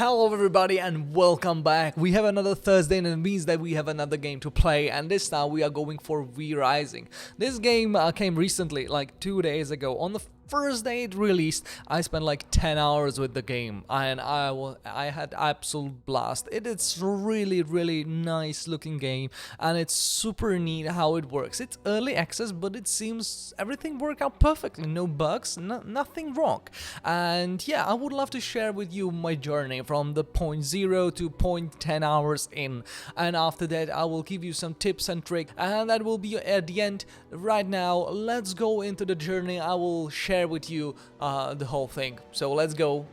Hello everybody and welcome back. We have another Thursday and it means that we have another game to play, and this time we are going for V-Rising. This game came recently, like 2 days ago. On the first day it released, I spent like 10 hours with the game and I had absolute blast. It is really nice looking game and it's super neat how it works. It's early access, but it seems everything worked out perfectly. No bugs, nothing wrong. And yeah, I would love to share with you my journey from the point 0 to point 10 hours in, and after that I will give you some tips and tricks, and that will be at the end. Right now, let's go into the journey. I will share with you the whole thing. So let's go,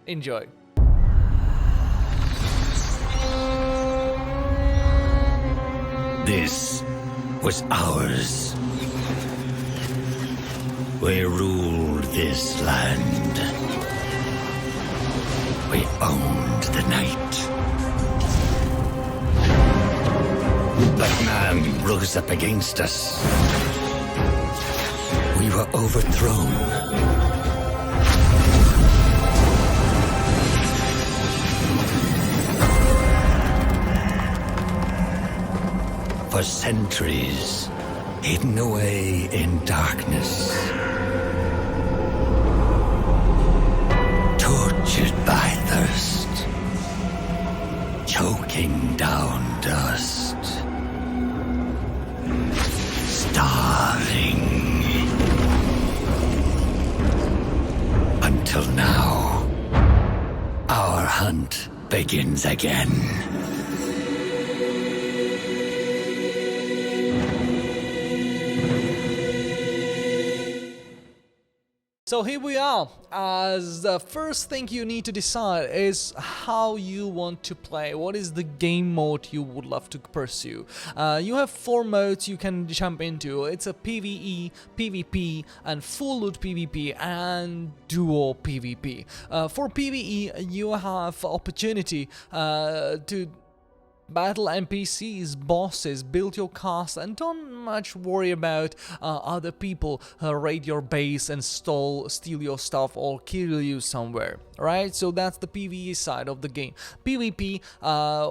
enjoy. This was ours. We ruled this land. We owned the night. But man rose up against us. We were overthrown. For centuries, hidden away in darkness, tortured by thirst, choking down dust, starving. Until now, our hunt begins again. So here we are. As the first thing you need to decide is how you want to play. What is the game mode you would love to pursue? You have 4 modes you can jump into. It's a PvE, PvP, and full loot PvP, and duo PvP. For PvE, you have opportunity to battle NPCs, bosses, build your cast, and don't much worry about other people raid your base and steal your stuff or kill you somewhere, right? So that's the PvE side of the game. PvP,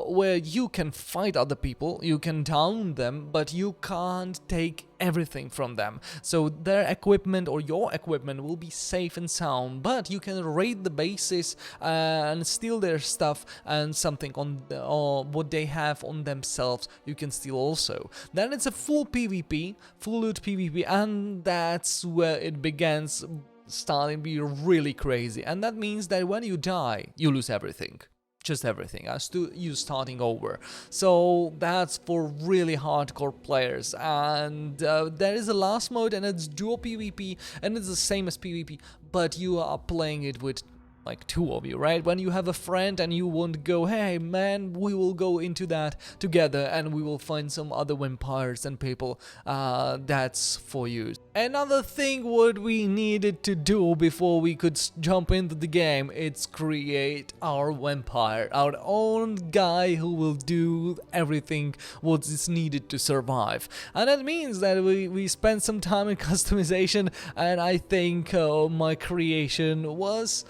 where you can fight other people, you can down them, but you can't take everything from them. So their equipment or your equipment will be safe and sound, but you can raid the bases and steal their stuff, and something on or what they have on themselves you can steal also. Then it's a full PvP, full loot PvP, and that's where it begins, starting to be really crazy. And that means that when you die, you lose everything. Just everything, as to you starting over. So that's for really hardcore players. And there is a last mode, and it's duo PvP, and it's the same as PvP, but you are playing it with like 2 of you, right? When you have a friend and you want to go, hey man, we will go into that together and we will find some other vampires and people, that's for you. Another thing what we needed to do before we could jump into the game, it's create our vampire, our own guy who will do everything what is needed to survive. And that means that we spent some time in customization, and I think my creation was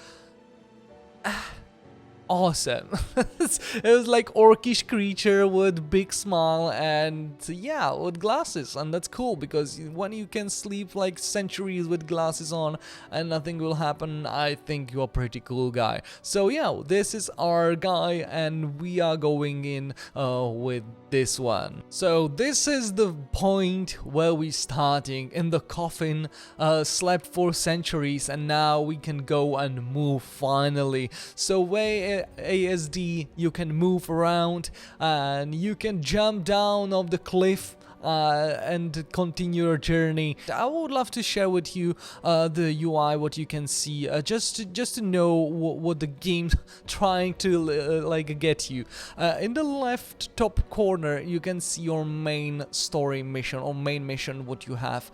awesome. It was like orcish creature with big smile and yeah, with glasses, and that's cool because when you can sleep like centuries with glasses on and nothing will happen, I think you're a pretty cool guy. So yeah, this is our guy and we are going in with this one. So this is the point where we starting in the coffin, slept for centuries, and now we can go and move finally. So way ASD, you can move around and you can jump down off the cliff and continue your journey. I would love to share with you the UI, what you can see, just to know what the game's trying to like get you. In the left top corner, you can see your main story mission or main mission what you have.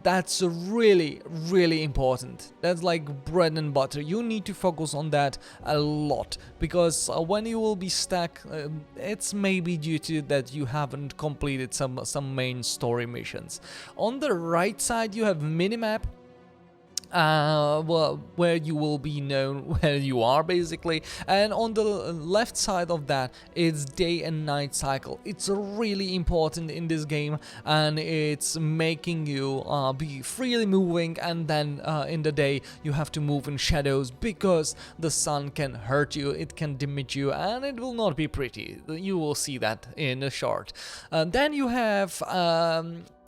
That's really important. That's like bread and butter. You need to focus on that a lot, because when you will be stuck, it's maybe due to that you haven't completed some main story missions. On the right side you have minimap. where you will be known where you are basically. And on the left side of that is day and night cycle. It's really important in this game, and it's making you be freely moving, and then in the day you have to move in shadows because the sun can hurt you, it can damage you, and it will not be pretty. You will see that in a short. Then you have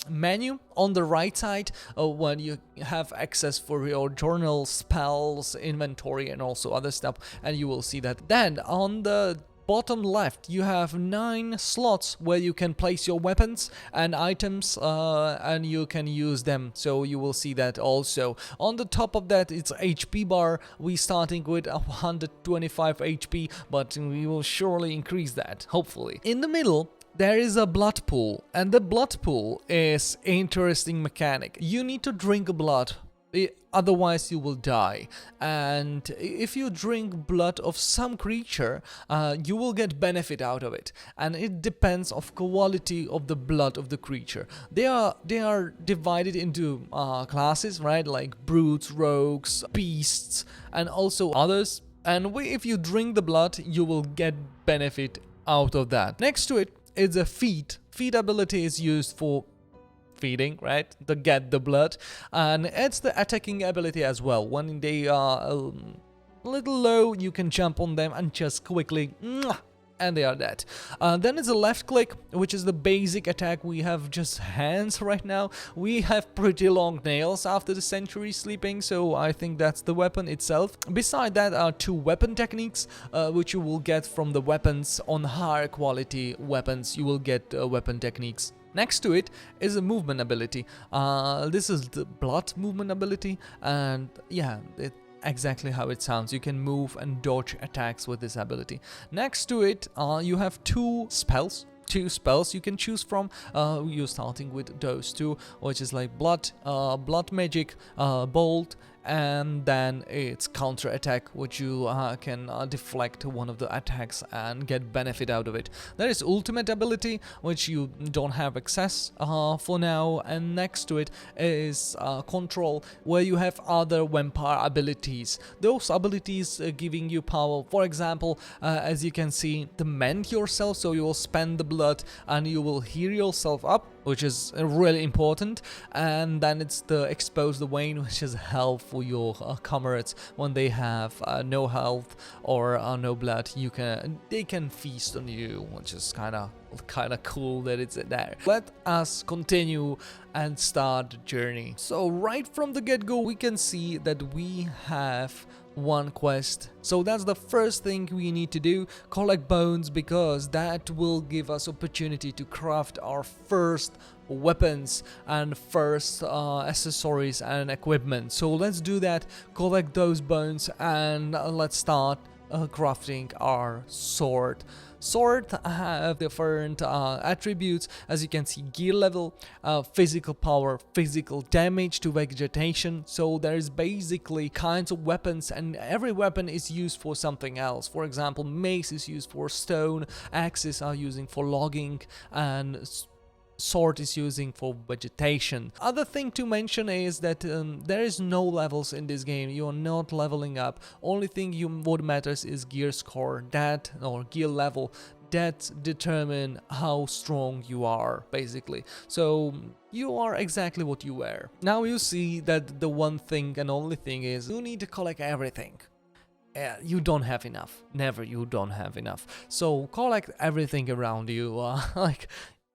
menu on the right side when you have access for your journal, spells, inventory, and also other stuff, and you will see that. Then on the bottom left you have 9 slots where you can place your weapons and items, and you can use them, so you will see that also. On the top of that it's HP bar. We starting with 125 HP, but we will surely increase that, hopefully. In the middle there is a blood pool, and the blood pool is interesting mechanic. You need to drink blood, otherwise you will die. And if you drink blood of some creature, you will get benefit out of it, and it depends of quality of the blood of the creature. They are divided into classes, right, like brutes, rogues, beasts, and also others. And if you drink the blood, you will get benefit out of that. Next to it is a feed. Feed ability is used for feeding, right, to get the blood, and it's the attacking ability as well. When they are a little low, you can jump on them and just quickly and they are dead. Then it's a left click, which is the basic attack. We have just hands right now. We have pretty long nails after the century sleeping, so I think that's the weapon itself. Beside that are 2 weapon techniques, which you will get from the weapons. On higher quality weapons you will get weapon techniques. Next to it is a movement ability. This is the blood movement ability, and yeah, exactly how it sounds. You can move and dodge attacks with this ability. Next to it, you have 2 spells. 2 spells you can choose from. You're starting with those 2, which is like blood magic, bolt, and then it's counter attack, which you can deflect one of the attacks and get benefit out of it. There is ultimate ability, which you don't have access for now, and next to it is control, where you have other vampire abilities. Those abilities giving you power. For example, as you can see, to mend yourself, so you will spend the blood and you will heal yourself up, which is really important. And then it's the expose the vein, which is health for your comrades when they have no health or no blood. They can feast on you, which is kind of cool that it's there. Let us continue and start the journey. So right from the get-go we can see that we have 1 quest. So that's the first thing we need to do, collect bones, because that will give us opportunity to craft our first weapons and first accessories and equipment. So let's do that, collect those bones, and let's start crafting our sword. Sword have different attributes, as you can see: gear level, physical power, physical damage to vegetation. So there is basically kinds of weapons, and every weapon is used for something else. For example, mace is used for stone, axes are using for logging, and sword is using for vegetation. Other thing to mention is that there is no levels in this game. You are not leveling up. Only thing what matters is gear score, that, or gear level, that determine how strong you are basically. So you are exactly what you were. Now you see that the one thing and only thing is you need to collect everything. You don't have enough. Never, you don't have enough. So collect everything around you, like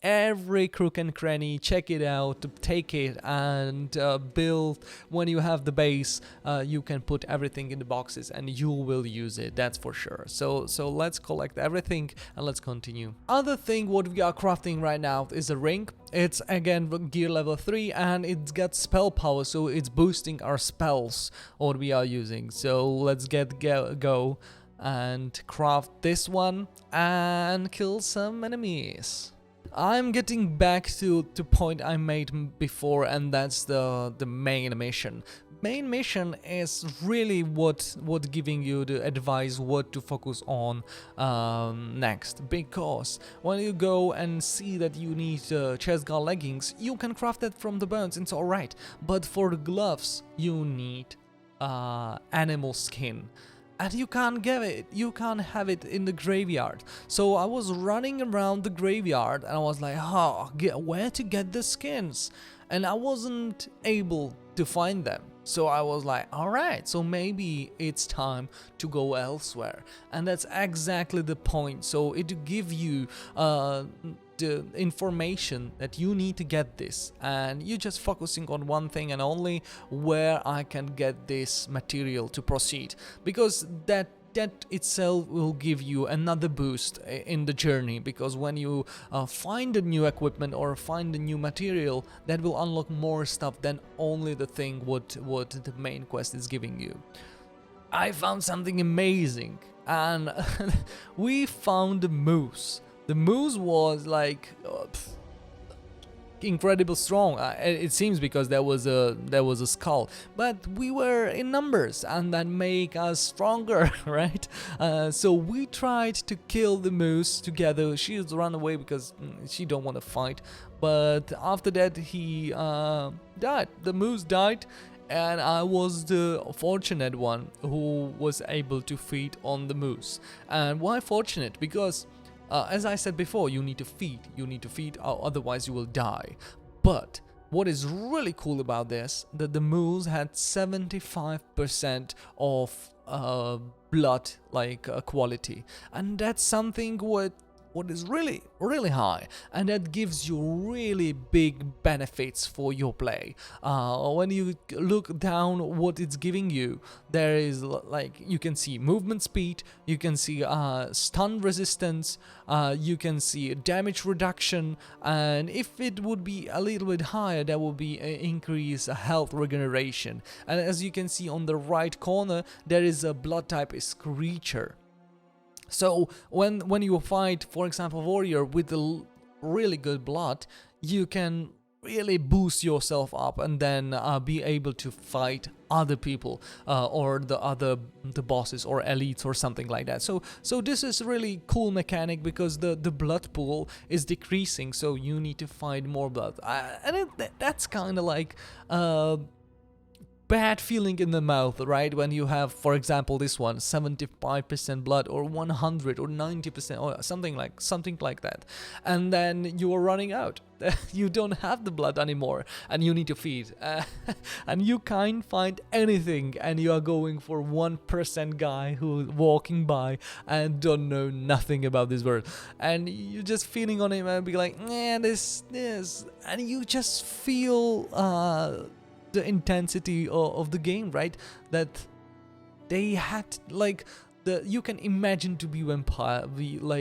every crook and cranny, check it out, take it, and build. When you have the base, you can put everything in the boxes and you will use it, that's for sure. So let's collect everything and let's continue. Other thing what we are crafting right now is a ring. It's again gear level 3 and it's got spell power, so it's boosting our spells what we are using. So let's go and craft this one and kill some enemies. I'm getting back to point I made before, and that's the main mission. main mission is really what giving you the advice what to focus on next, because when you go and see that you need chest guard leggings, you can craft that from the bones, it's alright, but for the gloves you need animal skin. And you can't have it in the graveyard. So I was running around the graveyard and I was like, where to get the skins? And I wasn't able to find them. So I was like, alright, so maybe it's time to go elsewhere. And that's exactly the point. So it give you the information that you need to get this, and you're just focusing on one thing and only, where I can get this material to proceed, because that itself will give you another boost in the journey, because when you find a new equipment or find a new material, that will unlock more stuff than only the thing what the main quest is giving you. I found something amazing, and we found a moose. The moose was like incredibly strong. It seems because there was a skull, but we were in numbers, and that make us stronger, right? So we tried to kill the moose together. She run away because she don't want to fight. But after that, he died. The moose died. And I was the fortunate one who was able to feed on the moose. And why fortunate? Because as I said before, you need to feed, otherwise you will die. But what is really cool about this, that the moose had 75% of blood quality, and that's something what is really high, and that gives you really big benefits for your play. When you look down what it's giving you, there is you can see movement speed, you can see stun resistance, you can see damage reduction, and if it would be a little bit higher, there will be an increased health regeneration. And as you can see on the right corner, there is a blood type is creature. So when you fight, for example, warrior with a really good blood, you can really boost yourself up and then be able to fight other people or the bosses or elites or something like that. So this is really cool mechanic, because the blood pool is decreasing, so you need to find more blood, and that's kind of like bad feeling in the mouth, right? When you have, for example, this one 75% blood, or 100 or 90%, or something like that, and then you are running out. You don't have the blood anymore, and you need to feed, and you can't find anything, and you are going for 1% guy who's walking by and don't know nothing about this world, and you're just feeling on him and be like, this, and you just feel the intensity of the game, right? That they had you can imagine to be vampire,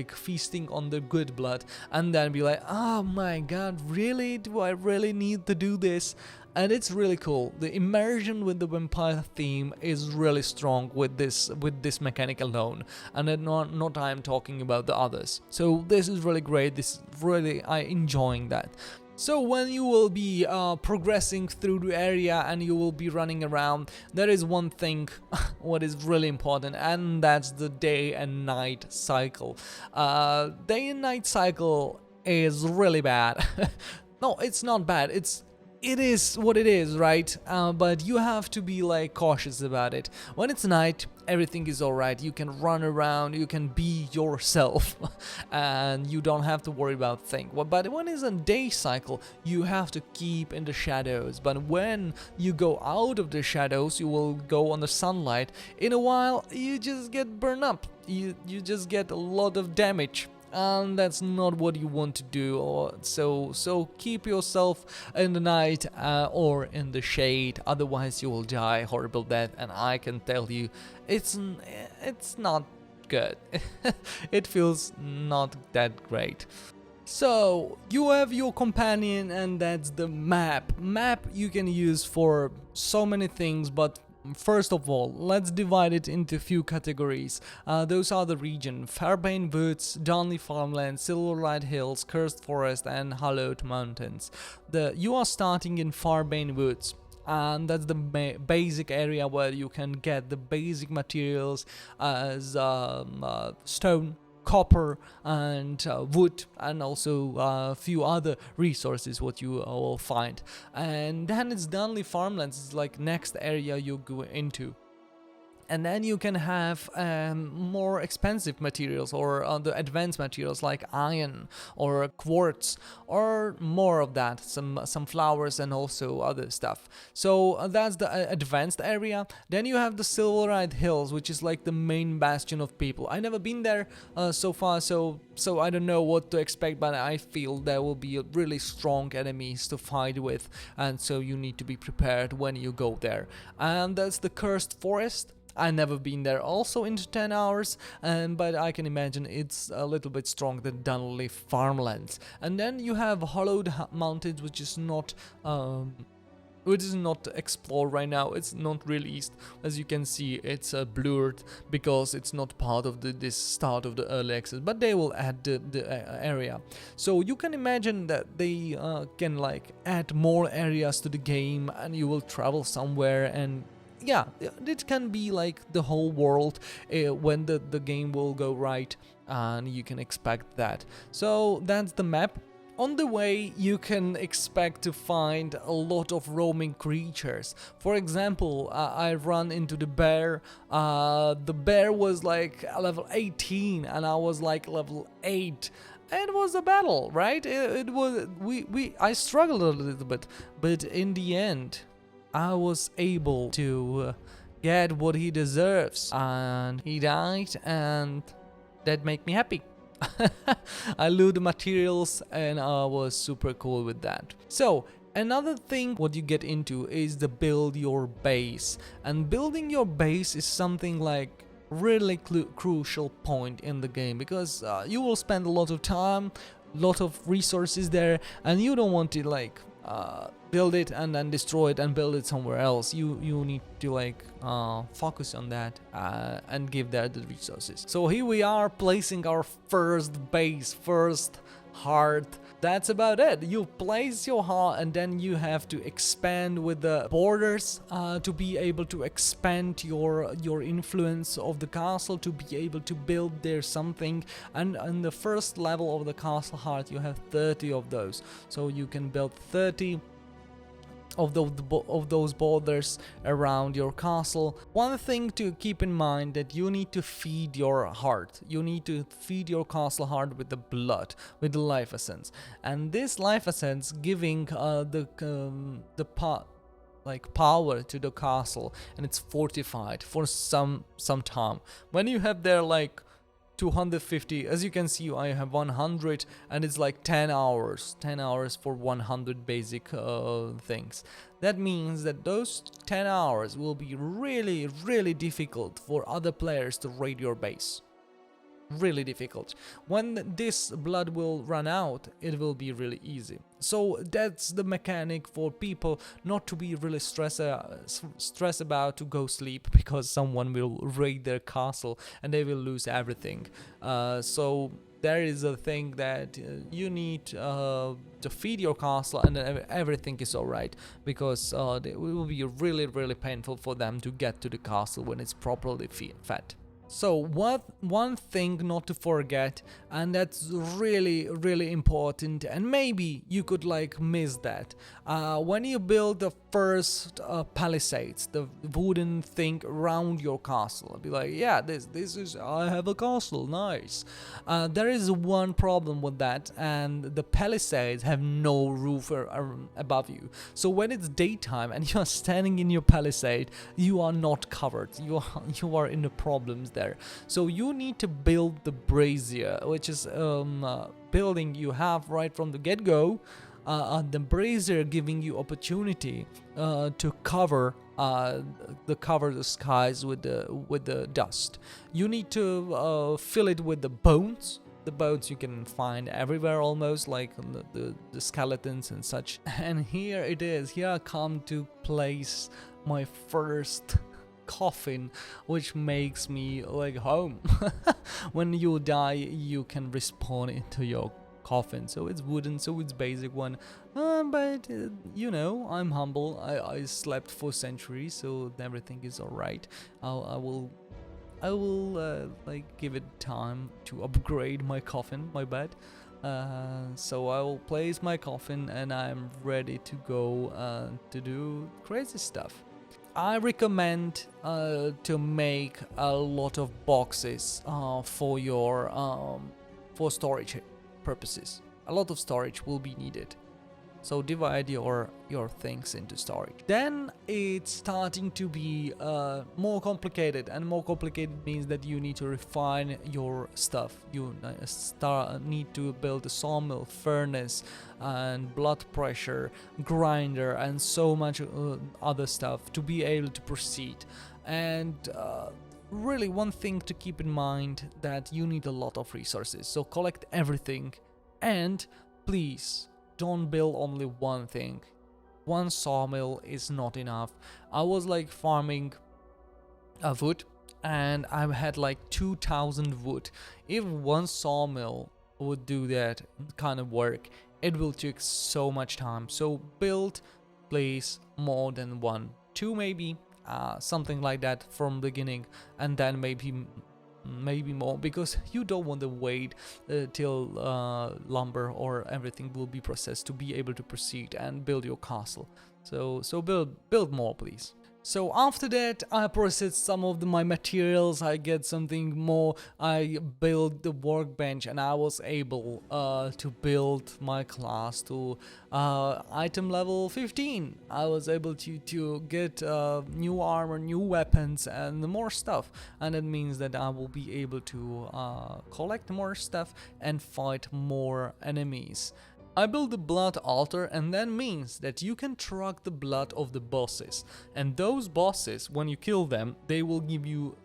feasting on the good blood, and then be like, oh my god, really? Do I really need to do this? And it's really cool. The immersion with the vampire theme is really strong with this mechanic alone, and then not I'm talking about the others. So this is really great. This really I enjoying that. So when you will be progressing through the area and you will be running around, there is one thing what is really important, and that's the day and night cycle. Day and night cycle is really bad. No, it's not bad. It is what it is, right? But you have to be cautious about it. When it's night, everything is alright. You can run around, you can be yourself, and you don't have to worry about things. But when it's a day cycle, you have to keep in the shadows. But when you go out of the shadows, you will go on the sunlight. In a while, you just get burned up. You just get a lot of damage. And that's not what you want to do. So keep yourself in the night or in the shade, otherwise you will die horrible death, and I can tell you it's not good. It feels not that great. So you have your companion, and that's the map. Map you can use for so many things, but first of all, let's divide it into a few categories. Those are the region: Farbane Woods, Darnley Farmland, Silverlight Hills, Cursed Forest, and Hallowed Mountains. You are starting in Farbane Woods. and that's the basic area where you can get the basic materials as stone, copper, and wood, and also a few other resources what you will find. And then it's Dunley Farmlands. It's like next area you go into. And then you can have more expensive materials, or the advanced materials like iron or quartz, or more of that, some flowers and also other stuff. So that's the advanced area. Then you have the Silverite Hills, which is like the main bastion of people. I never been there so far, so I don't know what to expect, but I feel there will be really strong enemies to fight with, and so you need to be prepared when you go there. And that's the Cursed Forest. I never been there also into 10 hours, but I can imagine it's a little bit stronger than Dunley Farmlands. And then you have Hollowed Mountains, which is not explored right now. It's not released. As you can see, it's blurred because it's not part of this start of the early access, but they will add the area. So you can imagine that they can like add more areas to the game, and you will travel somewhere, and yeah, it can be like the whole world when the game will go right, and you can expect that. So that's the map. On the way, you can expect to find a lot of roaming creatures. For example, I run into the bear. The bear was like level 18, and I was like level 8. It was a battle, right? It was I struggled a little bit, but in the end, I was able to get what he deserves, and he died, and that made me happy. I loot the materials, and I was super cool with that. So another thing what you get into is the build your base, and building your base is something like really crucial point in the game, because you will spend a lot of time, lot of resources there, and you don't want to like build it and then destroy it and build it somewhere else. You need to like focus on that and give that the resources. So here we are placing our first base, first heart. That's about it. You place your heart, and then you have to expand with the borders to be able to expand your influence of the castle, to be able to build there something. And on the first level of the castle heart, you have 30 of those, so you can build 30 of those borders around your castle. One thing to keep in mind, that you need to feed your heart. You need to feed your castle heart with the blood, with the life essence, and this life essence giving power to the castle, and it's fortified for some time. When you have there like 250, as you can see, I have 100, and it's like 10 hours for 100 basic things. That means that those 10 hours will be really difficult for other players to raid your base. Really difficult. When this blood will run out, it will be really easy. So that's the mechanic for people not to be really stress about to go sleep, because someone will raid their castle and they will lose everything. So there is a thing that you need to feed your castle, and then everything is alright, because it will be really painful for them to get to the castle when it's properly fed. So one thing not to forget, and that's really important, and maybe you could like miss that, when you build the first palisades, the wooden thing around your castle, be like, yeah, this is, I have a castle, nice. There is one problem with that, and the palisades have no roof above you. So when it's daytime and you are standing in your palisade, you are not covered. You are in the problems there. So you need to build the brazier, which is building you have right from the get-go. The brazier giving you opportunity to cover the skies with the dust. You need to fill it with the bones. The bones you can find everywhere almost, like the skeletons and such. And here it is. Here I come to place my first coffin, which makes me like home. When you die, you can respawn into your coffin, so it's wooden, so it's basic one. But you know, I'm humble. I slept for centuries, so everything is alright. I will like give it time to upgrade my coffin, my bed. So I will place my coffin and I'm ready to go to do crazy stuff. I recommend to make a lot of boxes for your for storage purposes. A lot of storage will be needed. So divide your things into storage. Then it's starting to be more complicated, and more complicated means that you need to refine your stuff. You need to build a sawmill, furnace, and blood pressure, grinder, and so much other stuff to be able to proceed. And really, one thing to keep in mind that you need a lot of resources. So collect everything, and please, don't build only one thing. One sawmill is not enough. I was like farming wood, and I had like 2,000 wood. If one sawmill would do that kind of work, it will take so much time. So build, please, more than one, two maybe, something like that from beginning, and then maybe more, because you don't want to wait till lumber or everything will be processed to be able to proceed and build your castle. So build more, please. So after that, I processed some of my materials, I get something more, I built the workbench, and I was able to build my class to item level 15. I was able to get new armor, new weapons, and more stuff. And it means that I will be able to collect more stuff and fight more enemies. I built the blood altar, and that means that you can track the blood of the bosses, and those bosses, when you kill them, they will give you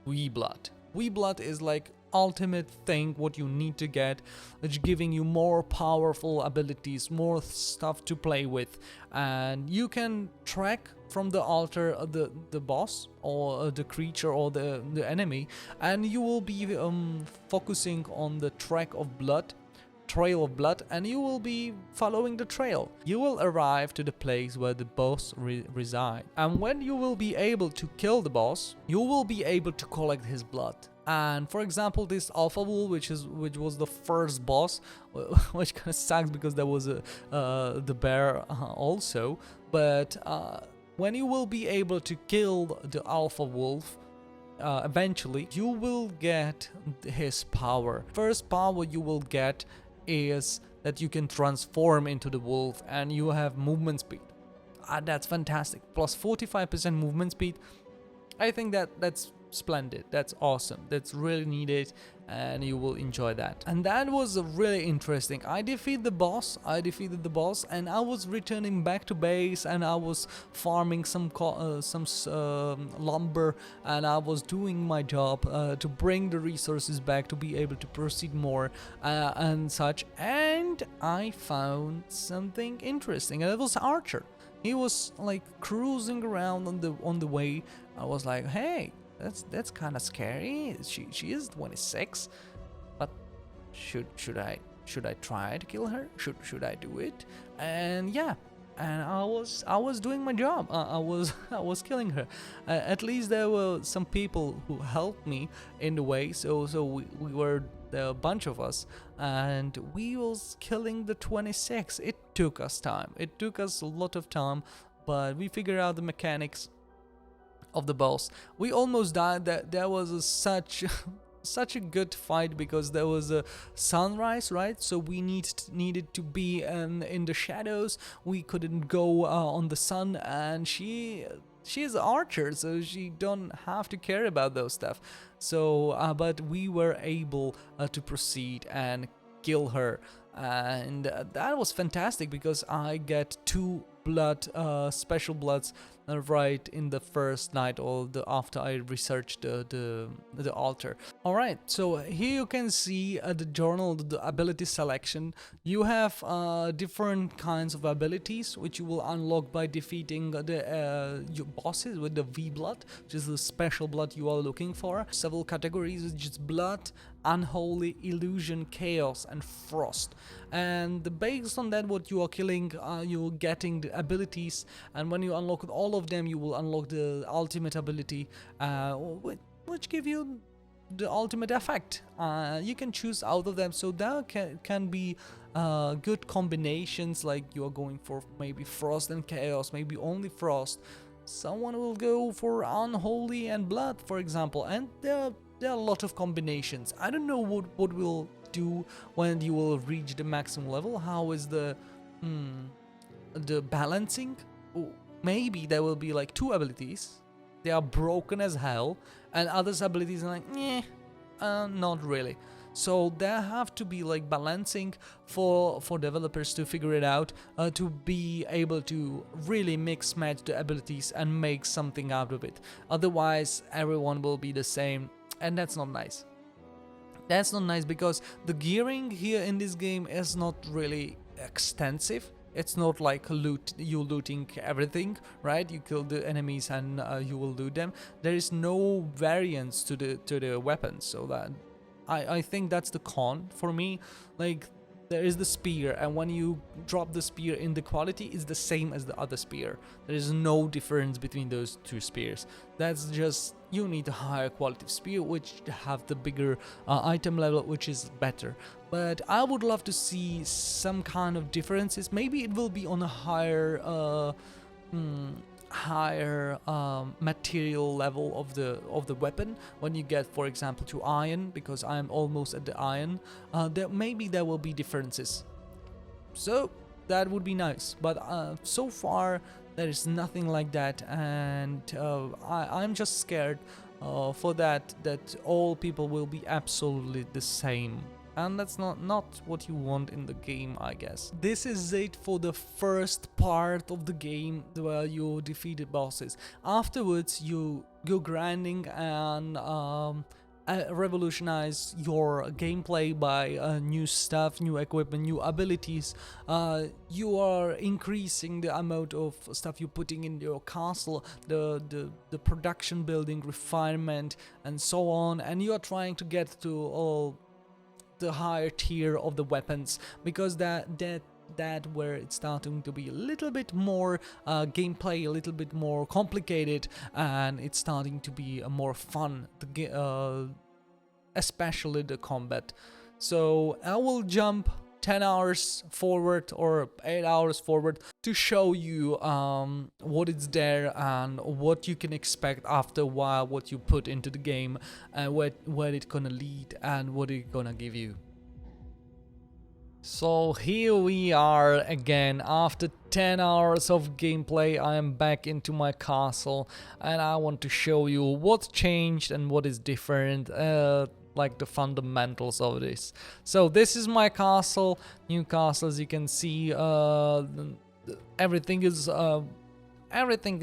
wee blood. Wee blood is like ultimate thing what you need to get, it's giving you more powerful abilities, more stuff to play with, and you can track from the altar the boss or the creature or the enemy, and you will be focusing on the track of blood, trail of blood, and you will be following the trail. You will arrive to the place where the boss resides, and when you will be able to kill the boss, you will be able to collect his blood. And for example, this alpha wolf, which was the first boss, which kind of sucks because there was the bear also, but when you will be able to kill the alpha wolf, eventually you will get his power. First power you will get is that you can transform into the wolf, and you have movement speed. That's fantastic. Plus 45% movement speed. I think that's splendid. That's awesome. That's really needed, and you will enjoy that. And that was really interesting. I defeated the boss, and I was returning back to base, and I was farming some lumber, and I was doing my job to bring the resources back to be able to proceed more and such. And I found something interesting, and it was Archer. He was like cruising around on the way. I was like, hey, that's kind of scary. She is 26, but should I try to kill her? Should I do it? And yeah, and I was doing my job. I was killing her. At least there were some people who helped me in the way. So we were a bunch of us, and we was killing the 26. It took us time. It took us a lot of time, but we figured out the mechanics of the boss. We almost died. That there was such a good fight because there was a sunrise, right? So we needed to be in the shadows. We couldn't go on the sun, and she is an archer, so she don't have to care about those stuff. So but we were able to proceed and kill her, and that was fantastic because I get two blood, special bloods right in the first night or after I researched the altar. All right, so here you can see the journal, the ability selection. You have different kinds of abilities which you will unlock by defeating your bosses with the V blood, which is the special blood you are looking for. Several categories, which is blood, unholy, illusion, chaos, and frost. And based on that, what you are killing, you're getting the abilities, and when you unlock all of them, you will unlock the ultimate ability, which give you the ultimate effect. You can choose out of them, so there can be good combinations, like you are going for maybe frost and chaos, maybe only frost. Someone will go for unholy and blood, for example, and there are a lot of combinations. I don't know what will do when you will reach the maximum level. How is the balancing? Maybe there will be like 2 abilities. They are broken as hell, and others abilities are like, not really. So there have to be like balancing for developers to figure it out, to be able to really mix match the abilities and make something out of it. Otherwise, everyone will be the same, and that's not nice. That's not nice because the gearing here in this game is not really extensive. It's not like you looting everything, right? You kill the enemies and you will loot them. There is no variance to the weapons, so that I think that's the con for me. Like, there is the spear, and when you drop the spear in the quality, it's the same as the other spear. There is no difference between those 2 spears. That's just, you need a higher quality spear, which have the bigger item level, which is better. But I would love to see some kind of differences. Maybe it will be on a higher material level of the weapon. When you get, for example, to iron, because I'm almost at the iron, maybe there will be differences, so that would be nice. But so far there is nothing like that, and I'm just scared for that all people will be absolutely the same. And that's not what you want in the game, I guess. This is it for the first part of the game, where you defeat the bosses. Afterwards, you go grinding and revolutionize your gameplay by new stuff, new equipment, new abilities. You are increasing the amount of stuff you're putting in your castle, the production building, refinement, and so on. And you are trying to get to all the higher tier of the weapons, because that where it's starting to be a little bit more gameplay, a little bit more complicated, and it's starting to be more fun, especially the combat. So I will jump 10 hours forward or 8 hours forward to show you what is there and what you can expect after a while, what you put into the game, and where it's gonna lead and what it's gonna give you. So here we are again. After 10 hours of gameplay, I am back into my castle, and I want to show you what's changed and what is different, like the fundamentals of this. So this is my castle, new castle. As you can see, everything is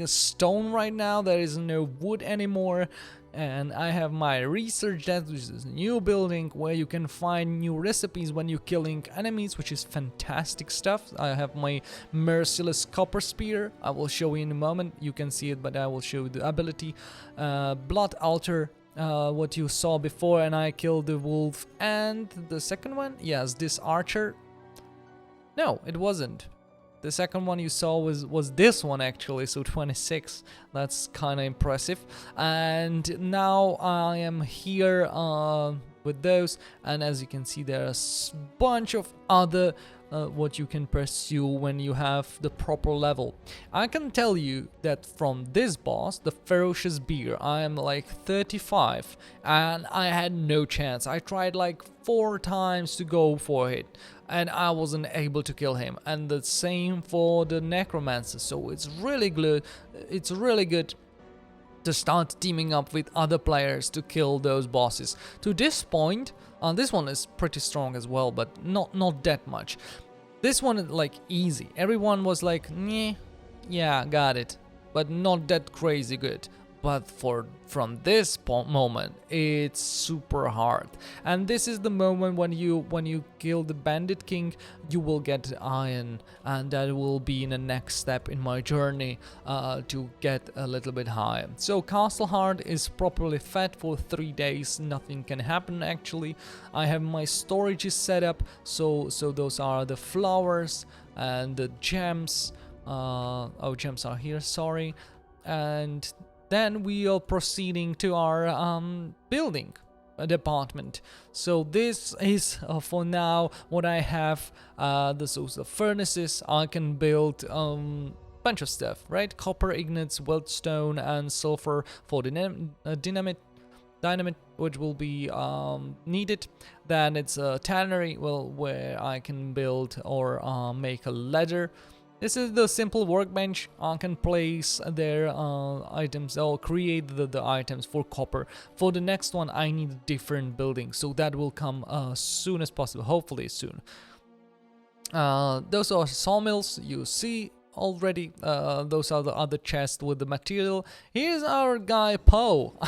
stone right now. There is no wood anymore. And I have my research desk, which is a new building where you can find new recipes when you're killing enemies, which is fantastic stuff. I have my merciless copper spear. I will show you in a moment. You can see it, but I will show you the ability. Blood altar, what you saw before, and I killed the wolf. And the second one, yes, this archer. No, it wasn't. The second one you saw was this one actually, so 26. That's kind of impressive. And now I am here with those, and as you can see, there's a bunch of other what you can pursue when you have the proper level. I can tell you that from this boss, the ferocious bear, I am like 35, and I had no chance. I tried like 4 times to go for it, and I wasn't able to kill him. And the same for the necromancer. So it's really good. It's really good to start teaming up with other players to kill those bosses. To this point, this one is pretty strong as well, but not that much. This one is like easy. Everyone was like, "Nyeh, Yeah, got it. But not that crazy good. But from this moment, it's super hard. And this is the moment when you kill the Bandit King, you will get iron, and that will be in the next step in my journey to get a little bit higher. So Castle Heart is properly fed for 3 days. Nothing can happen actually. I have my storages set up. So those are the flowers and the gems. Gems are here, sorry. And then we are proceeding to our building department. So this is for now what I have. This is the furnaces. I can build bunch of stuff, right? Copper ingots, weldstone, and sulfur for the dynamite, which will be needed. Then it's a tannery, well, where I can build or make a ladder. This is the simple workbench. I can place their items or create the items for copper. For the next one, I need a different building, so that will come as soon as possible, hopefully soon. Those are sawmills, you see already. Those are the other chests with the material. Here's our guy Poe.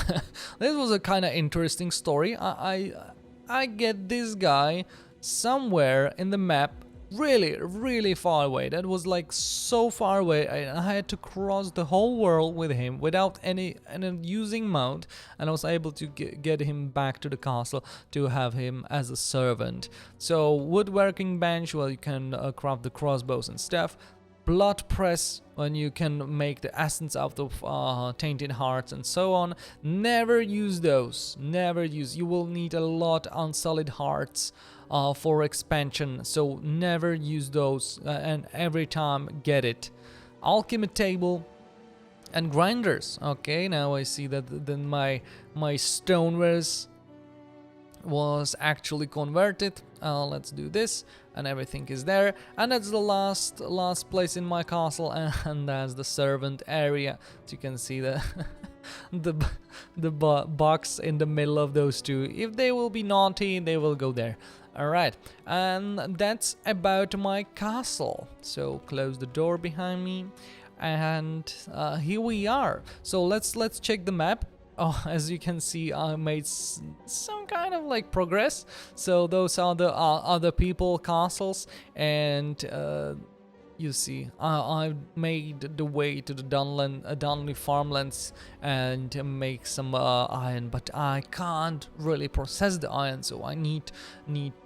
This was a kind of interesting story. I get this guy somewhere in the map, really far away. That was like so far away. I had to cross the whole world with him without any using mount, and I was able to get him back to the castle to have him as a servant. So woodworking bench, well, you can craft the crossbows and stuff. Blood press, when you can make the essence out of tainted hearts and so on. Never use those. Never use. You will need a lot on solid hearts for expansion, so never use those, and every time get it. Alchemy table and grinders. Okay, now I see that then my stonewares was actually converted. Let's do this, and everything is there, and that's the last place in my castle, and that's the servant area. So you can see the the box in the middle of those two. If they will be naughty, they will go there. Alright, and that's about my castle. So close the door behind me, and here we are. So let's check the map. Oh, as you can see, I made some kind of like progress. So those are the other people castles, and you see, I made the way to the Dunley farmlands and make some iron, but I can't really process the iron, so I need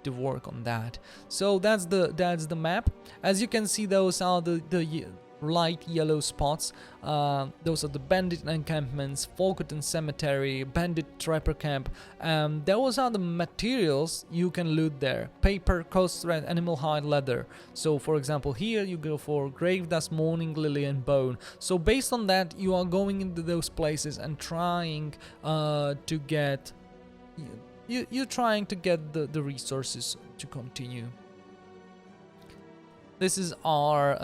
to work on that. So that's the map. As you can see, those are the light yellow spots. Those are the bandit encampments, Forgotten Cemetery, bandit trapper camp. Those are the materials you can loot there: paper, coast thread, animal hide, leather. So for example, here you go for grave dust, morning lily, and bone. So based on that, you are going into those places and trying to get you're trying to get the resources to continue. This is our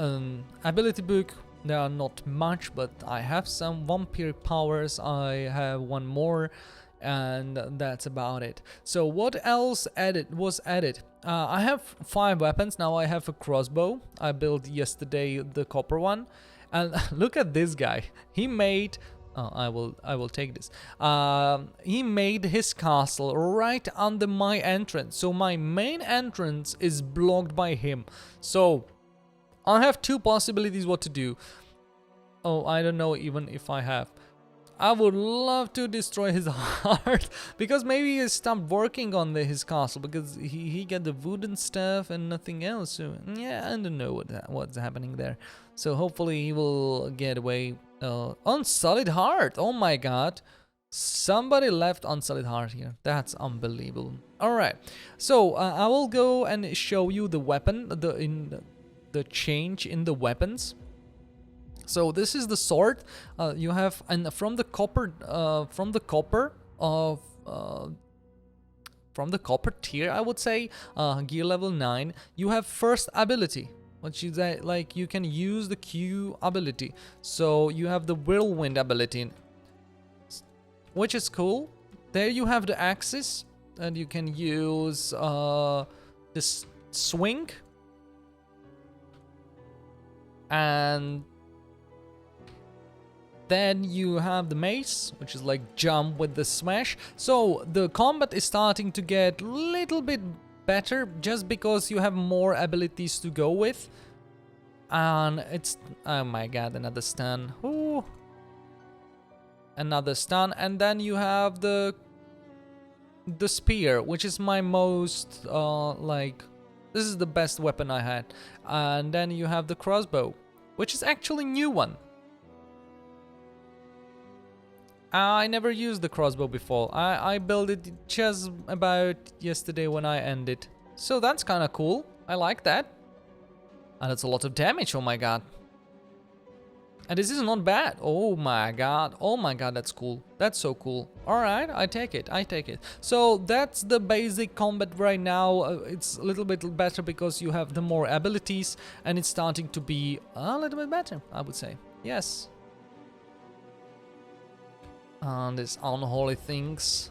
ability book. There are not much, but I have some vampiric powers. I have one more, and that's about it. So what else was added? I have 5 weapons. Now I have a crossbow. I built yesterday the copper one. And look at this guy. He made... I will take this. He made his castle right under my entrance, so my main entrance is blocked by him. So I have 2 possibilities what to do. Oh, I don't know even if I have. I would love to destroy his heart, because maybe he stopped working on his castle because he got the wooden stuff and nothing else. So yeah, I don't know what's happening there. So hopefully he will get away. Unsolid heart. Oh my god. Somebody left unsolid heart here. That's unbelievable. Alright. So I will go and show you the weapon, the change in the weapons. So this is the sword you have, and from the copper tier, I would say, gear level 9, you have first ability, which is that like you can use the Q ability. So you have the whirlwind ability, which is cool. There you have the axis, and you can use this swing, and Then you have the mace, which is like jump with the smash. So the combat is starting to get a little bit better just because you have more abilities to go with. And it's, oh my god, another stun. Ooh. Another stun. And then you have the spear, which is my most this is the best weapon I had. And then you have the crossbow, which is actually a new one. I never used the crossbow before. I built it just about yesterday when I ended. So that's kind of cool. I like that. And it's a lot of damage, oh my god. And this is not bad. Oh my god. Oh my god, that's cool. That's so cool. Alright, I take it. I take it. So that's the basic combat right now. It's a little bit better because you have the more abilities. And it's starting to be a little bit better, I would say. Yes. And these unholy things.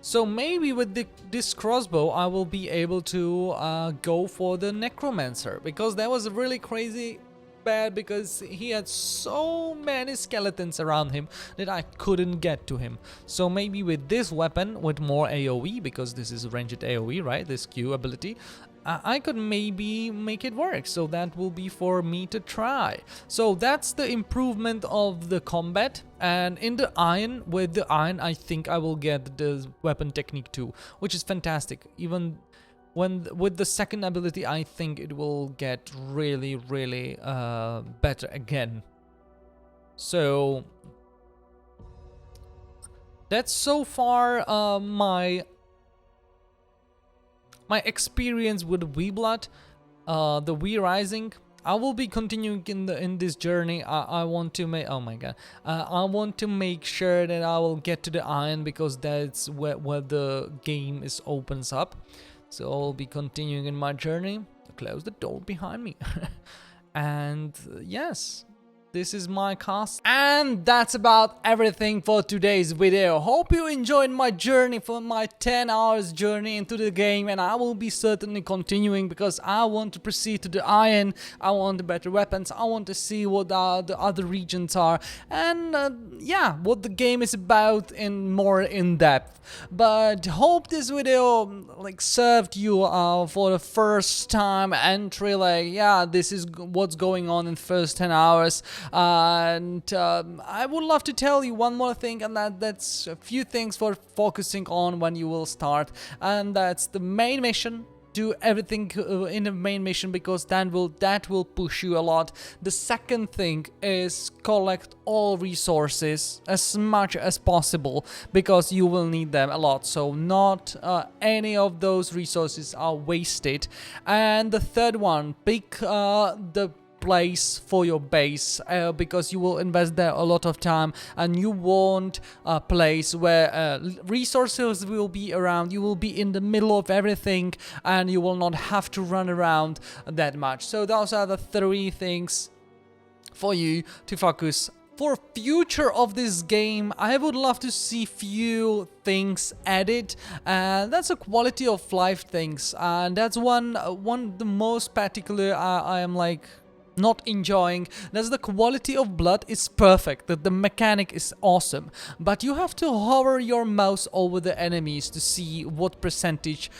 So maybe with this crossbow I will be able to go for the necromancer, because that was really crazy bad because he had so many skeletons around him that I couldn't get to him. So maybe with this weapon with more AoE, because this is ranged AoE, right, this Q ability, I could maybe make it work. So that will be for me to try. So that's the improvement of the combat. And in the iron, with the iron, I think I will get the weapon technique too, which is fantastic. Even when with the second ability, I think it will get really, really better again. So that's so far my experience with Weeblood, the We Rising. I will be continuing in this journey. I want to make, oh my god, I want to make sure that I will get to the iron, because that's where the game opens up. So I'll be continuing in my journey. Close the door behind me. And yes, this is my cast. And that's about everything for today's video. Hope you enjoyed my journey, for my 10 hours journey into the game, and I will be certainly continuing because I want to proceed to the iron. I want the better weapons. I want to see what the other regions are, and yeah, what the game is about in more in depth. But hope this video like served you for the first time entry, like yeah, this is what's going on in the first 10 hours. And I would love to tell you one more thing, and that's a few things for focusing on when you will start, and that's the main mission. Do everything in the main mission, because that will push you a lot. The second thing is collect all resources as much as possible, because you will need them a lot. So not any of those resources are wasted. And the third one, pick the place for your base, because you will invest there a lot of time, and you want a place where resources will be around. You will be in the middle of everything, and you will not have to run around that much. So those are the three things for you to focus. For future of this game, I would love to see few things added, and that's a quality of life things, and that's one the most particular I am like not enjoying. That's the quality of blood is perfect, that the mechanic is awesome, but you have to hover your mouse over the enemies to see what percentage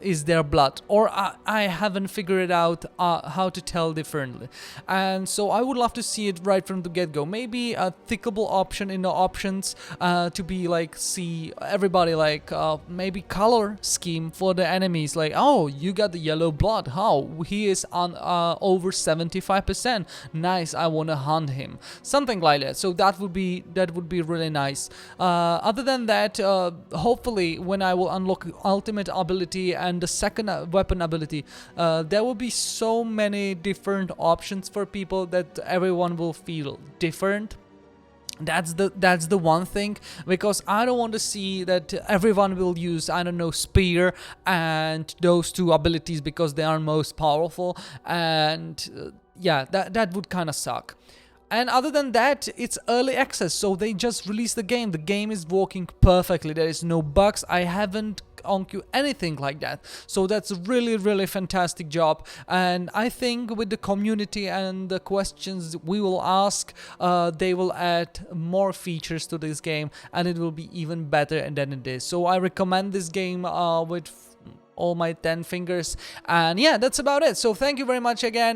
is their blood, or I haven't figured out how to tell differently. And so I would love to see it right from the get-go. Maybe a thickable option in the options to be like, see everybody like maybe color scheme for the enemies, like, oh, you got the yellow blood, how he is on over 75%, nice, I want to hunt him, something like that. So that would be really nice. Other than that, hopefully when I will unlock ultimate ability and the second weapon ability, there will be so many different options for people that everyone will feel different. That's the one thing, because I don't want to see that everyone will use, I don't know, spear and those two abilities because they are most powerful, and yeah, that would kind of suck. And other than that, it's early access, so they just released the game. The game is working perfectly. There is no bugs. I haven't OnQ, anything like that. So that's a really, really fantastic job. And I think with the community and the questions we will ask, they will add more features to this game, and it will be even better than it is. So I recommend this game with all my 10 fingers. And yeah, that's about it. So thank you very much again.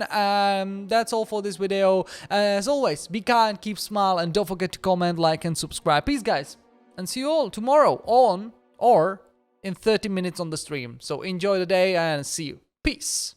That's all for this video. As always, be kind, keep smile, and don't forget to comment, like, and subscribe. Peace, guys, and see you all tomorrow on or in 30 minutes on the stream. So enjoy the day and see you. Peace.